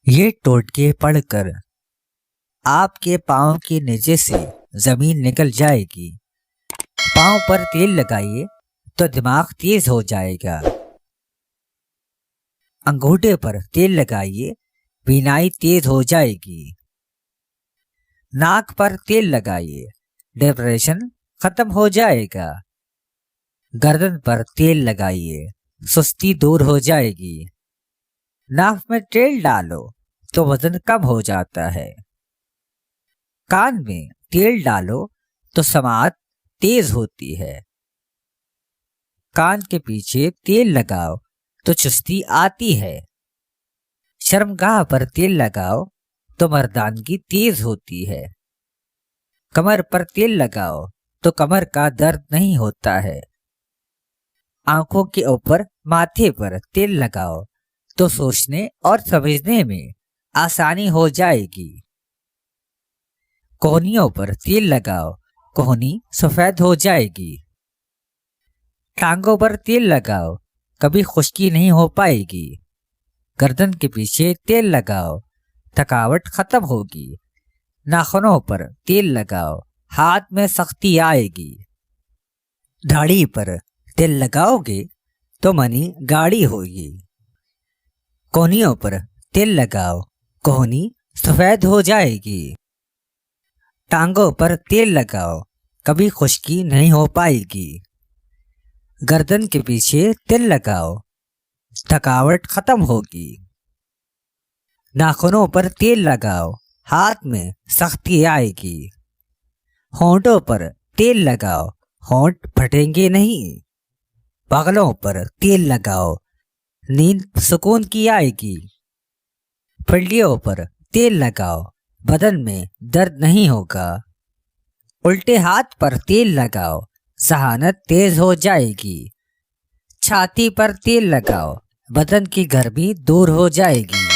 یہ ٹوٹکے پڑھ کر آپ کے پاؤں کے نیچے سے زمین نکل جائے گی۔ پاؤں پر تیل لگائیے تو دماغ تیز ہو جائے گا۔ انگوٹھے پر تیل لگائیے، بینائی تیز ہو جائے گی۔ ناک پر تیل لگائیے، ڈپریشن ختم ہو جائے گا۔ گردن پر تیل لگائیے، سستی دور ہو جائے گی۔ ناف میں تیل ڈالو تو وزن کم ہو جاتا ہے۔ کان میں تیل ڈالو تو سماعت تیز ہوتی ہے۔ کان کے پیچھے تیل لگاؤ تو چستی آتی ہے۔ شرمگاہ پر تیل لگاؤ تو مردانگی تیز ہوتی ہے۔ کمر پر تیل لگاؤ تو کمر کا درد نہیں ہوتا ہے۔ آنکھوں کے اوپر ماتھے پر تیل لگاؤ تو سوچنے اور سمجھنے میں آسانی ہو جائے گی۔ کوہنیوں پر تیل لگاؤ، کوہنی سفید ہو جائے گی۔ ٹانگوں پر تیل لگاؤ، کبھی خشکی نہیں ہو پائے گی۔ گردن کے پیچھے تیل لگاؤ، تھکاوٹ ختم ہوگی۔ ناخنوں پر تیل لگاؤ، ہاتھ میں سختی آئے گی۔ داڑھی پر تیل لگاؤ گے تو منی گاڑی ہوگی۔ کوہنیوں پر تیل لگاؤ، کوہنی سفید ہو جائے گی۔ ٹانگوں پر تیل لگاؤ، کبھی خشکی نہیں ہو پائے گی۔ گردن کے پیچھے تیل لگاؤ، تھکاوٹ ختم ہوگی۔ ناخنوں پر تیل لگاؤ، ہاتھ میں سختی آئے گی۔ ہونٹوں پر تیل لگاؤ، ہونٹ پھٹیں گے نہیں۔ بغلوں پر تیل لگاؤ، نیند سکون کی آئے گی۔ پھلڑیوں پر تیل لگاؤ، بدن میں درد نہیں ہوگا۔ الٹے ہاتھ پر تیل لگاؤ، ذہانت تیز ہو جائے گی۔ چھاتی پر تیل لگاؤ، بدن کی گرمی دور ہو جائے گی۔